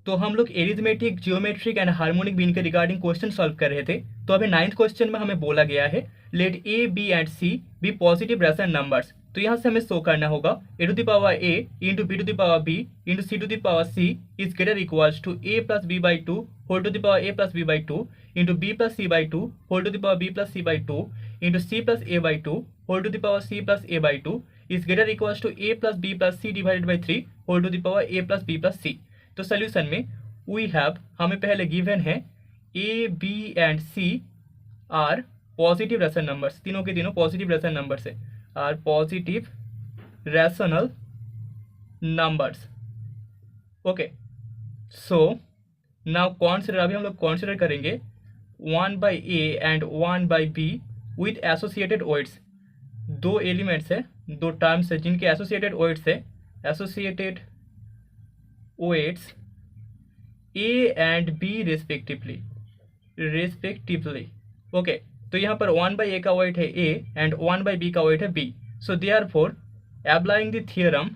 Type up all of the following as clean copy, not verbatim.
तो हम लोग arithmetic, geometric and harmonic mean के रिगार्डिंग क्वेश्चन सॉल्व कर रहे थे। तो अभी 9th क्वेश्चन में हमें बोला गया है let A B and C be positive rational numbers. तो यहाँ से हमें शो करना होगा A to the power A into B to the power B into C to the power C is greater equals to A plus B by two whole to the power A plus B by two into B plus C by two whole to the power B plus C by two into C plus A by two whole to the power C plus A by two is greater equals to A plus B plus C divided by 3 whole to the power A plus B plus C. तो solution में we have, हमें पहले given है A B and C are positive rational numbers, तीनों के तीनों positive rational numbers है, are positive rational numbers. Okay, so now consider, अभी हम लोग कॉन्सिडर करेंगे 1 by a and 1 by b with associated weights. दो एलिमेंट्स है, दो टर्म्स है जिनके एसोसिएटेड वेट्स है, associated weights a and b respectively. Okay, तो यहाँ पर 1 बाई ए का वेट है ए एंड 1 बाई बी का वेट है b. So therefore applying the theorem,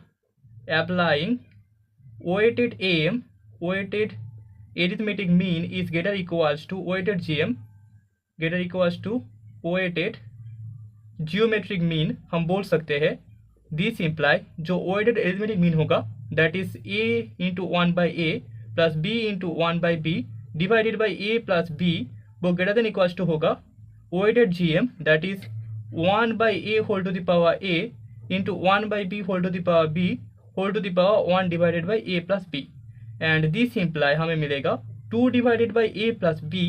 applying weighted AM, weighted arithmetic mean is greater equals to weighted GM, greater equals to weighted geometric mean। हम बोल सकते हैं this imply जो weighted arithmetic mean होगा that is A into 1 by A plus b into 1 by b divided by A plus b, वो greater than equals to होगा weighted GM that is 1 by a whole to the power A into 1 by b whole to the power B whole to the power 1 divided by A plus B. And this imply हमें मिलेगा 2 divided by A plus B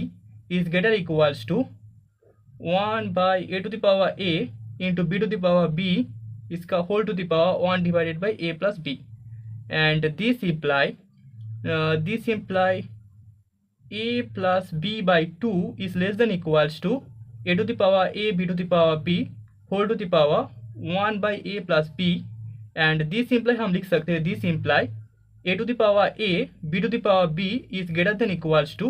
is greater equals to 1 by A to the power A into B to the power B इसका whole to the power 1 divided by A plus B. And this imply A plus B by 2 is less than equals to A to the power A B to the power B whole to the power 1 by A plus B. And this imply हम लिख सकते हैं this imply a to the power A B to the power b is greater than equals to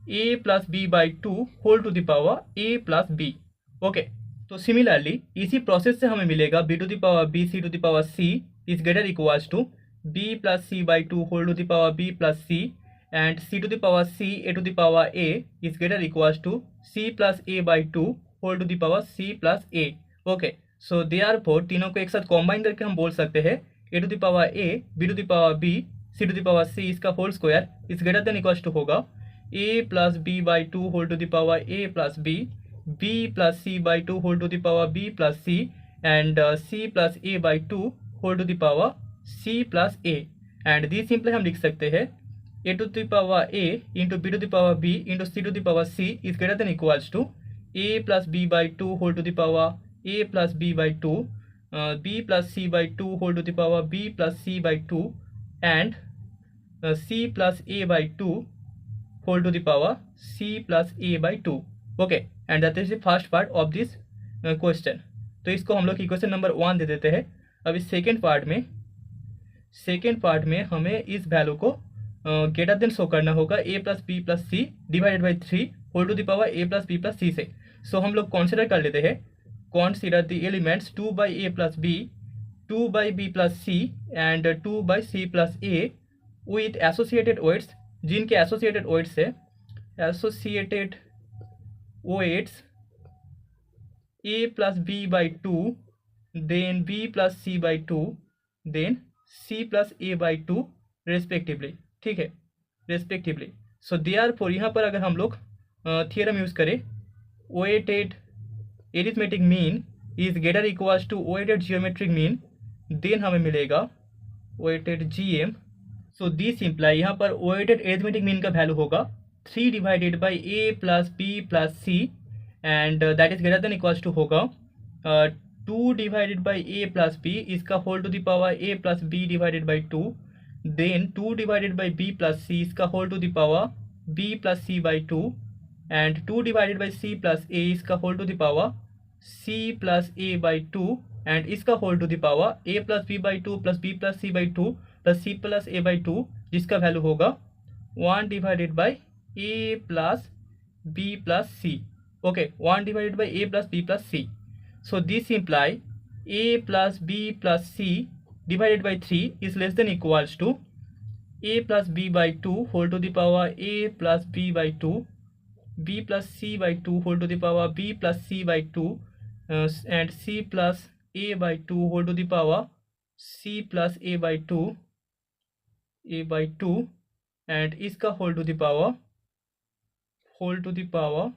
A plus B by 2 whole to the power A plus b. Okay, तो similarly इसी process से हमें मिलेगा b to the power b c to the power C is greater equals to b plus C by 2 whole to the power B plus c and c to the power c a to the power a is greater equals to c plus A by 2 whole to the power C plus a. Okay, so therefore तीनों को एक साथ combine करके हम बोल सकते हैं a to the power A B to the power b c to the power c इसका whole square is greater than equals to होगा a plus B by 2 whole to the power A plus b, b plus C by 2 whole to the power B plus c and c plus A by 2 whole to the power C plus a. And this simply हम लिख सकते हैं a to the power A into B to the power B into C to the power C is greater than equals to A plus B by 2 whole to the power a plus b by 2 b plus c by 2 whole to the power b plus c by 2 and c plus a by 2 whole to the power c plus a by 2। okay, and that is the first part of this question। तो इसको हम लोग equation number 1 दे देते हैं। अभी second part में हमें इस वैल्यू को ग्रेटर देन शो करना होगा a plus B plus C divided by 3 whole to the power a plus B plus c से। सो हम लोग कॉन्सिडर कर लेते हैं, consider the elements 2 by a plus b, 2 by b plus c and 2 by c plus a with associated weights, जिनके associated weights है associated weights a plus b by 2 then b plus c by 2 then c plus a by 2 respectively। ठीक है, respectively। so therefore यहाँ पर अगर हम लोग theorem use करें weighted arithmetic mean is greater equals to weighted geometric mean, then हमें मिलेगा weighted GM। so this imply यहाँ पर weighted arithmetic mean का वैल्यू होगा 3 divided by a plus b plus c and that is greater than equals to होगा 2 divided by a plus b इसका whole to the power a plus b divided by 2 then 2 divided by b plus c इसका whole to the power b plus c by 2 and 2 divided by c plus a इसका whole to the power C plus A by 2 and इसका whole to the power A plus B by 2 plus B plus C by 2 plus c plus A by 2 जिसका value होगा 1 divided by A plus B plus c. Okay, 1 divided by A plus B plus c. So this imply A plus B plus C divided by 3 is less than equals to a plus b by 2 whole to the power a plus b by 2, b plus c by 2 whole to the power b plus c by 2, and c plus a by 2 whole to the power c plus a by 2, and इसका whole to the power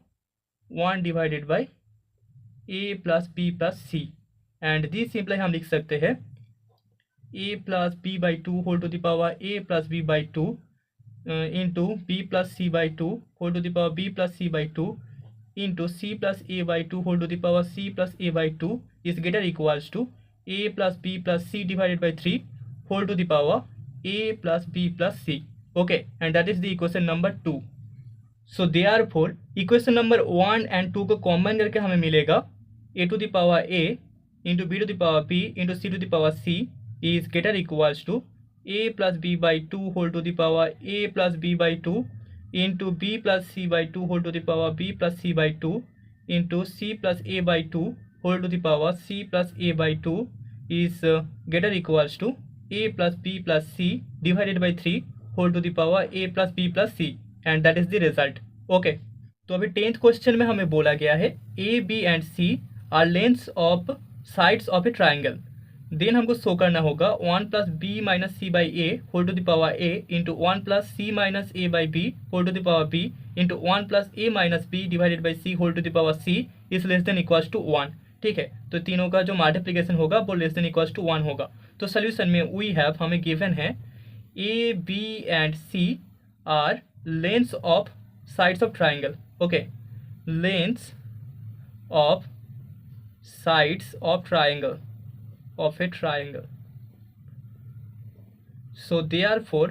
1 divided by a plus b plus c, and this simply हम लिख सकते हैं a plus b by 2 whole to the power a plus b by 2 into b plus c by 2 whole to the power b plus c by 2 into c plus a by 2 whole to the power c plus a by 2 is greater equals to a plus b plus c divided by 3 whole to the power a plus b plus c. Okay, and that is the equation number 2. So therefore equation number 1 and 2 को common करके हमें मिलेगा a to the power a into b to the power b into c to the power c is greater equals to a plus b by 2 whole to the power a plus b by 2 into b plus c by 2 whole to the power b plus c by 2 into c plus a by 2 whole to the power c plus a by 2 is greater equals to a plus b plus c divided by 3 whole to the power a plus b plus c, and that is the result. Okay, तो अभी 10th question में हमें बोला गया है a b and c are lengths of sides of a triangle. Then हमको show करना होगा 1 plus b minus c by a whole to the power A into 1 plus c minus a by b whole to the power B into 1 plus a minus b divided by c whole to the power C is less than equals to 1. ठीक है, तो तीनों का जो multiplication होगा वो less than equals to 1 होगा. तो सोल्यूशन में वी हैव हमें गिवन है A B and C are lengths of sides of triangle. Okay, lengths of sides of triangle of a triangle. So therefore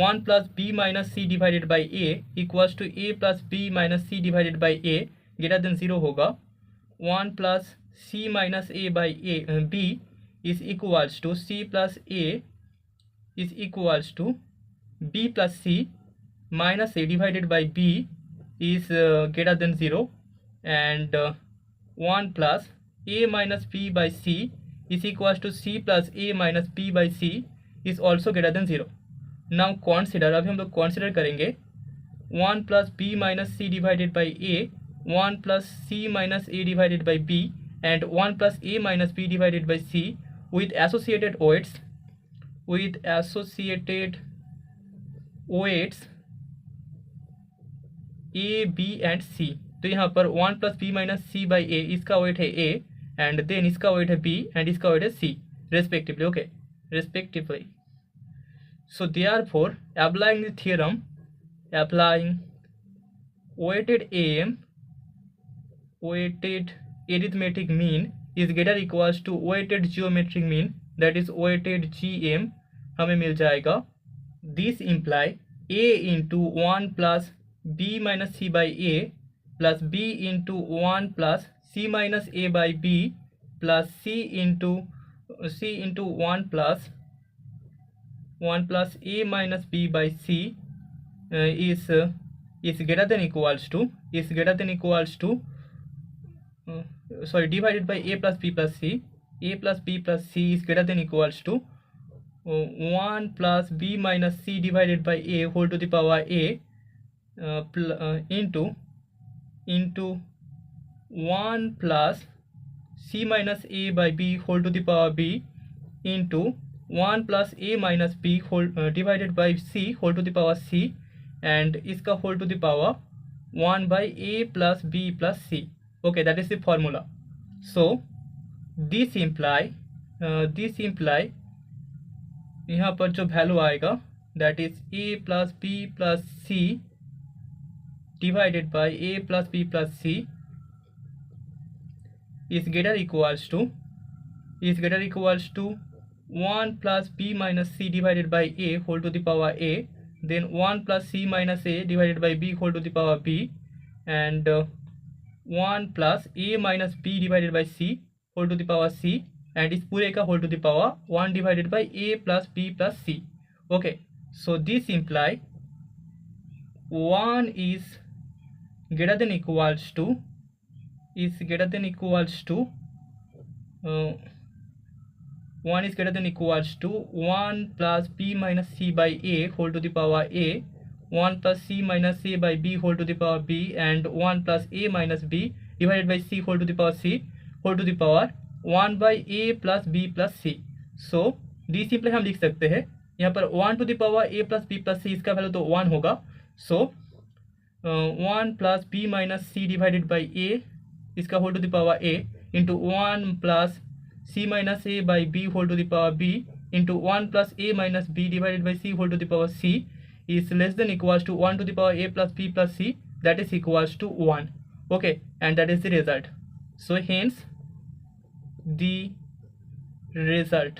1 plus b minus c divided by a equals to a plus b minus c divided by a greater than 0 होगा. 1 plus c minus a by b is equals to c plus a is equals to b plus c minus a divided by b is greater than 0, and 1 plus a minus b by c is equals to c plus a minus b by c is also greater than 0. Now consider, अभी हम लोग consider करेंगे 1 plus b minus c divided by a, 1 plus c minus a divided by b, and 1 plus a minus b divided by c with associated weights a, b and c. तो यहाँ पर 1 plus b minus c by a इसका wait है a, and then इसका wait है b and इसका wait है c respectively. Okay, respectively. So therefore applying the theorem, applying weighted arithmetic mean is greater equals to weighted geometric mean, that is weighted gm, हमें मिल जाएगा. This imply a into 1 plus b minus c by a plus b into 1 plus c minus a by b plus c into 1 plus a minus b by c is greater than equals to divided by a plus b plus c. A plus b plus c is greater than equals to 1 plus b minus c divided by a whole to the power a into 1 plus c minus a by b whole to the power b into 1 plus a minus b whole divided by c whole to the power c, and इसका whole to the power 1 by a plus b plus c. Okay, that is the formula. So this imply यहाँ पर जो value आएगा that is a plus b plus c divided by a plus b plus c is greater equals to 1 plus b minus c divided by a whole to the power a, then 1 plus c minus a divided by b whole to the power b, and 1 plus a minus b divided by c whole to the power c, and इस पूरे का whole to the power 1 divided by a plus b plus c. Okay, so this imply 1 is greater than equals to 1 is greater than equals to 1 plus b minus c by a whole to the power a, 1 plus c minus a by b whole to the power b, and 1 plus a minus b divided by c whole to the power c whole to the power 1 by a plus b plus c. So the simply हम लिख सकते हैं यहाँ पर 1 to the power a plus b plus c, इसका value तो 1 होगा. So 1 plus b minus c divided by a इसका whole to the power a into 1 plus c minus a by b whole to the power b into 1 plus a minus b divided by c whole to the power c is less than equals to 1 to the power a plus b plus c, that is equals to 1. Okay, and that is the result. So hence the result